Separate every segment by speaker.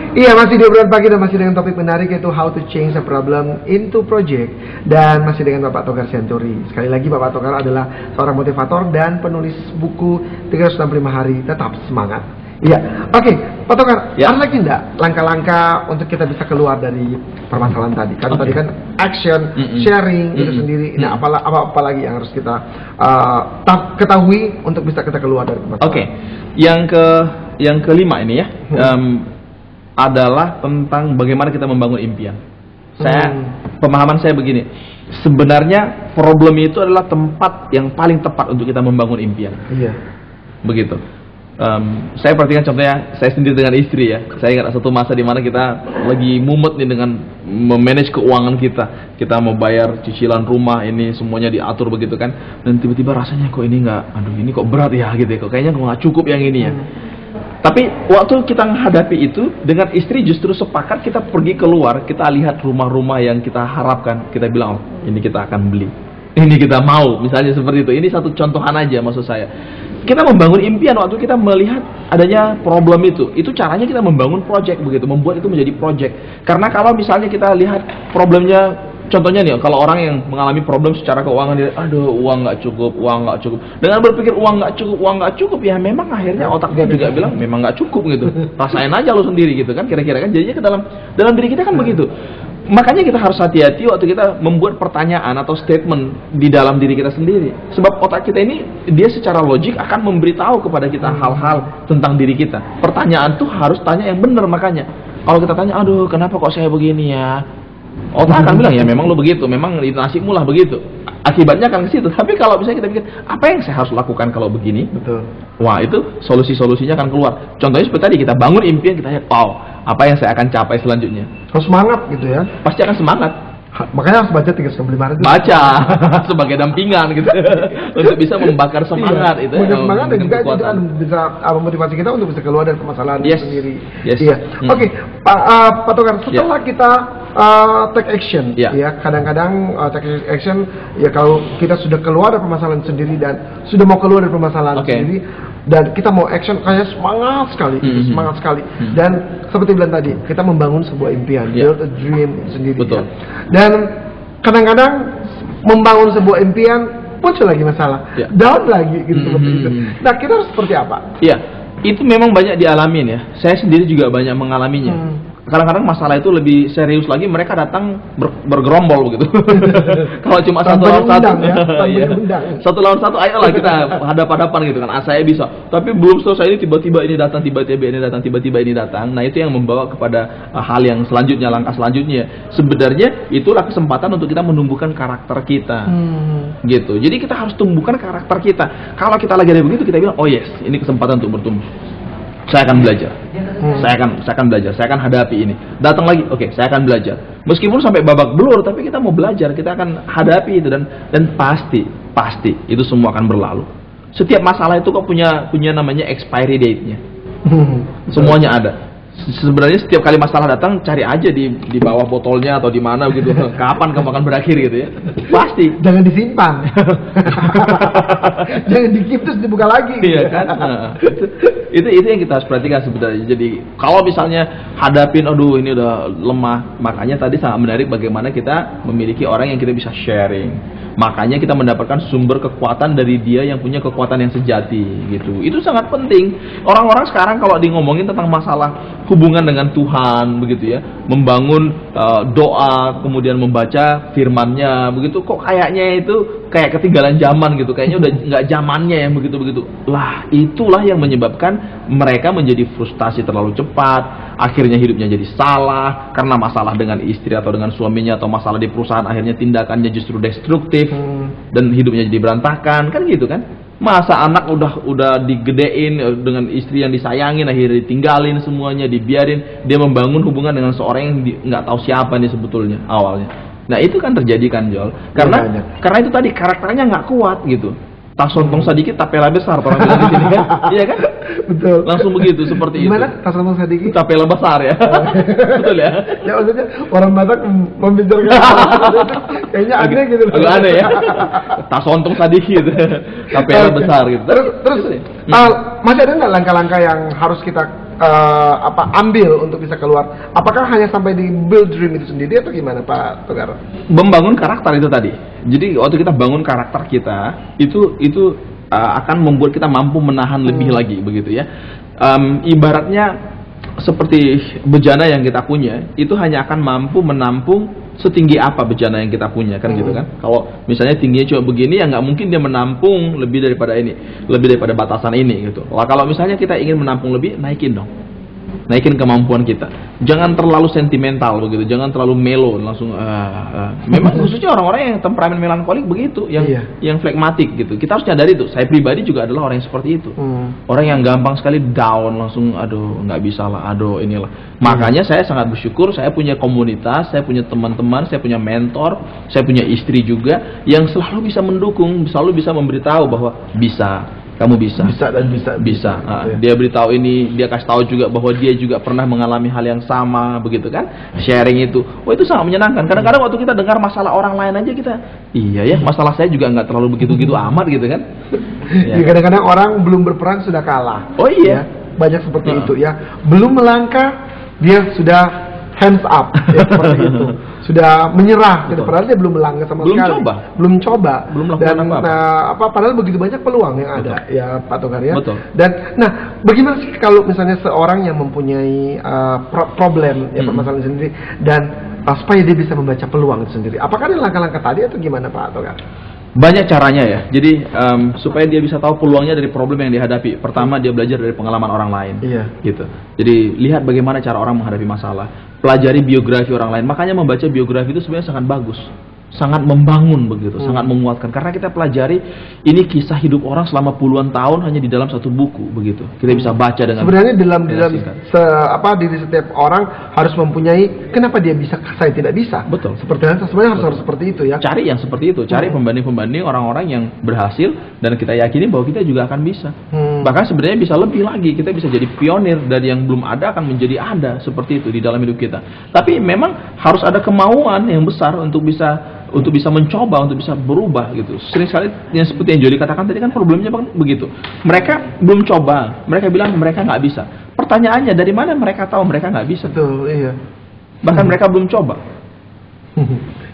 Speaker 1: Iya, masih di obrolan pagi dan masih dengan topik menarik yaitu how to change a problem into project, dan masih dengan Bapak Togar Sianturi. Sekali lagi Bapak Togar adalah seorang motivator dan penulis buku 365 hari tetap semangat. Iya, oke, Pak Togar, ada lagi enggak langkah-langkah untuk kita bisa keluar dari permasalahan tadi? Kan tadi kan action, sharing itu sendiri. Nah, apa lagi yang harus kita ketahui untuk bisa kita keluar dari permasalahan?
Speaker 2: Oke, yang kelima ini ya. Adalah tentang bagaimana kita membangun impian. Pemahaman saya begini, sebenarnya problem itu adalah tempat yang paling tepat untuk kita membangun impian.
Speaker 1: Iya.
Speaker 2: Begitu. Saya perhatikan contohnya, saya sendiri dengan istri ya. Saya ingat satu masa di mana kita lagi mumet nih dengan memanage keuangan kita. Kita mau bayar cicilan rumah, ini semuanya diatur begitu kan. Dan tiba-tiba rasanya kok ini nggak, aduh ini kok berat ya gitu ya. Kok kayaknya nggak cukup yang ini ya. Tapi waktu kita menghadapi itu dengan istri justru sepakat kita pergi keluar, kita lihat rumah-rumah yang kita harapkan, kita bilang, oh ini kita akan beli, ini kita mau, misalnya seperti itu. Ini satu contohan aja maksud saya. Kita membangun impian waktu kita melihat adanya problem itu caranya kita membangun project begitu, membuat itu menjadi project. Karena kalau misalnya kita lihat problemnya, contohnya nih, kalau orang yang mengalami problem secara keuangan, dia, aduh uang nggak cukup. Dengan berpikir uang nggak cukup, ya memang akhirnya otak dia juga bilang memang nggak cukup gitu. Rasain aja lo sendiri gitu kan, kira-kira kan jadinya ke dalam diri kita kan begitu. Makanya kita harus hati-hati waktu kita membuat pertanyaan atau statement di dalam diri kita sendiri. Sebab otak kita ini dia secara logik akan memberitahu kepada kita hal-hal tentang diri kita. Pertanyaan tuh harus tanya yang benar makanya. Kalau kita tanya, aduh kenapa kok saya begini ya? Otak akan bilang, ya memang lo begitu, memang itu nasibmu lah begitu. Akibatnya akan ke situ. Tapi kalau misalnya kita pikir, apa yang saya harus lakukan kalau begini?
Speaker 1: Betul.
Speaker 2: Wah, itu solusi-solusinya akan keluar. Contohnya seperti tadi, kita bangun impian, kita lihat, wow, apa yang saya akan capai selanjutnya?
Speaker 1: Harus semangat gitu ya.
Speaker 2: Pasti akan semangat.
Speaker 1: Makanya harus baca 365 hari itu.
Speaker 2: Baca sebagai dampingan gitu. Untuk bisa membakar semangat itu.
Speaker 1: Semangat dan juga itu kan bisa memotivasi kita untuk bisa keluar dari permasalahan sendiri. Iya. Oke, Pak Togar, setelah kita take action, ya kadang-kadang take action ya kalau kita sudah keluar dari permasalahan sendiri dan sudah mau keluar dari permasalahan sendiri dan kita mau action kayak semangat sekali, dan seperti bilang tadi kita membangun sebuah impian, build a dream sendiri.
Speaker 2: Betul.
Speaker 1: Dan kadang-kadang membangun sebuah impian muncul lagi masalah, down lagi gitu seperti itu. Nah, kita harus seperti apa?
Speaker 2: Iya, itu memang banyak dialamin ya. Saya sendiri juga banyak mengalaminya. Kadang-kadang masalah itu lebih serius lagi, mereka datang bergerombol begitu. Kalau cuma satu lawan satu, satu lawan satu, ayolah kita hadap-hadapan gitu kan. Saya bisa. Tapi belum selesai ini tiba-tiba ini datang, tiba-tiba ini datang. Nah itu yang membawa kepada hal yang selanjutnya, langkah selanjutnya. Sebenarnya itulah kesempatan untuk kita menumbuhkan karakter kita, gitu. Jadi kita harus tumbuhkan karakter kita. Kalau kita lagi ada begitu, kita bilang, oh yes, ini kesempatan untuk bertumbuh. Saya akan belajar. Saya akan belajar. Saya akan hadapi ini. Datang lagi, oke, saya akan belajar. Meskipun sampai babak belur, tapi kita mau belajar, kita akan hadapi itu dan pasti itu semua akan berlalu. Setiap masalah itu kok punya namanya expiry date-nya. Semuanya ada. Sebenarnya setiap kali masalah datang, cari aja di bawah botolnya atau di mana gitu. Kapan kamu akan berakhir gitu ya? Pasti.
Speaker 1: Jangan disimpan. Jangan dikip terus dibuka lagi.
Speaker 2: Iya kan? Itu yang kita harus perhatikan sebenarnya. Jadi kalau misalnya hadapin, aduh ini udah lemah, makanya tadi sangat menarik bagaimana kita memiliki orang yang kita bisa sharing. Makanya kita mendapatkan sumber kekuatan dari dia yang punya kekuatan yang sejati gitu. Itu sangat penting. Orang-orang sekarang kalau ngomongin tentang masalah hubungan dengan Tuhan begitu ya, membangun doa, kemudian membaca firman-Nya begitu, kok kayaknya itu kayak ketinggalan zaman gitu, kayaknya udah nggak zamannya yang begitu-begitu. Lah, itulah yang menyebabkan mereka menjadi frustasi terlalu cepat, akhirnya hidupnya jadi salah karena masalah dengan istri atau dengan suaminya atau masalah di perusahaan, akhirnya tindakannya justru destruktif dan hidupnya jadi berantakan, kan gitu kan? Masa anak udah digedein dengan istri yang disayangin, akhirnya ditinggalin semuanya, dibiarin, dia membangun hubungan dengan seorang yang nggak tahu siapa nih sebetulnya awalnya. Nah itu kan terjadi kan, Jol, karena itu tadi karakternya nggak kuat gitu. Tas sontong sedikit, tapela besar, orang bilang di sini kan, iya kan?
Speaker 1: Betul.
Speaker 2: Langsung begitu, seperti
Speaker 1: Gimana?
Speaker 2: itu.
Speaker 1: Tas sontong sedikit,
Speaker 2: tapela besar ya, betul ya?
Speaker 1: Ya maksudnya orang Batak membicarakan kayaknya aneh gitu.
Speaker 2: Agak aneh ya. Tas sontong sedikit, tapela besar gitu.
Speaker 1: Terus masih ada nggak langkah-langkah yang harus kita ambil untuk bisa keluar? Apakah hanya sampai di build dream itu sendiri atau gimana Pak Togar?
Speaker 2: Membangun karakter itu tadi. Jadi waktu kita bangun karakter kita itu akan membuat kita mampu menahan lebih lagi begitu ya. Ibaratnya seperti bejana yang kita punya itu hanya akan mampu menampung setinggi apa bejana yang kita punya kan gitu kan. Kalau misalnya tingginya cuma begini ya nggak mungkin dia menampung lebih daripada ini, lebih daripada batasan ini gitu. Kalau misalnya kita ingin menampung lebih, naikin dong, naikin kemampuan kita. Jangan terlalu sentimental begitu, jangan terlalu melo langsung. Memang khususnya orang-orang yang temperamen melankolik begitu, yang flegmatik gitu. Kita harus nyadari itu. Saya pribadi juga adalah orang yang seperti itu. Orang yang gampang sekali down langsung, aduh nggak bisa lah, aduh inilah. Makanya saya sangat bersyukur, saya punya komunitas, saya punya teman-teman, saya punya mentor, saya punya istri juga yang selalu bisa mendukung, selalu bisa memberitahu bahwa bisa. Kamu bisa
Speaker 1: dan bisa.
Speaker 2: Dia beritahu ini, dia kasih tahu juga bahwa dia juga pernah mengalami hal yang sama begitu kan. Sharing itu, itu sangat menyenangkan. Kadang-kadang waktu kita dengar masalah orang lain aja kita, iya ya, masalah saya juga nggak terlalu begitu-begitu amat gitu kan.
Speaker 1: Kadang-kadang orang belum berperang sudah kalah.
Speaker 2: Oh iya,
Speaker 1: banyak seperti itu ya. Belum melangkah dia sudah hands up ya, seperti itu. Sudah menyerah gitu, padahal dia belum melangkah sama sekali. Belum coba.
Speaker 2: Belum melakukan
Speaker 1: apa. Padahal begitu banyak peluang yang ada ya Pak Togar ya.
Speaker 2: Betul.
Speaker 1: Dan bagaimana sih kalau misalnya seorang yang mempunyai problem ya, permasalahan sendiri dan supaya dia bisa membaca peluang itu sendiri. Apakah ada langkah-langkah tadi atau gimana Pak Togar?
Speaker 2: Banyak caranya ya. Jadi supaya dia bisa tahu peluangnya dari problem yang dihadapi. Pertama dia belajar dari pengalaman orang lain. Gitu. Jadi lihat bagaimana cara orang menghadapi masalah. Pelajari biografi orang lain. Makanya membaca biografi itu sebenarnya sangat bagus. Sangat membangun begitu, sangat menguatkan. Karena kita pelajari ini kisah hidup orang selama puluhan tahun hanya di dalam satu buku begitu. Kita bisa baca dengan
Speaker 1: sebenarnya dalam diri setiap orang harus mempunyai kenapa dia bisa, saya tidak bisa.
Speaker 2: Betul.
Speaker 1: Sebenarnya harus seperti itu ya.
Speaker 2: Cari yang seperti itu, cari pembanding-pembanding orang-orang yang berhasil dan kita yakini bahwa kita juga akan bisa. Bahkan sebenarnya bisa lebih lagi, kita bisa jadi pionir dari yang belum ada akan menjadi ada seperti itu di dalam hidup kita. Tapi memang harus ada kemauan yang besar untuk bisa mencoba, untuk bisa berubah gitu. Sering sekali yang seperti yang Jody katakan tadi kan problemnya begitu. Mereka belum coba, mereka bilang mereka nggak bisa. Pertanyaannya dari mana mereka tahu mereka nggak bisa?
Speaker 1: Betul, iya.
Speaker 2: Bahkan mereka belum coba.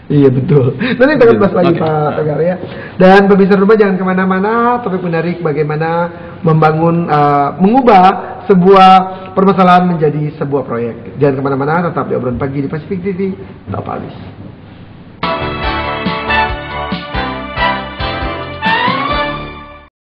Speaker 1: Iya betul. Nanti kita bahas lagi Pak Togar ya. Dan pemirsa rumah jangan kemana-mana. Topik menarik bagaimana membangun, mengubah sebuah permasalahan menjadi sebuah proyek. Jangan kemana-mana, tetap di obrolan pagi di Pacific TV. Top habis.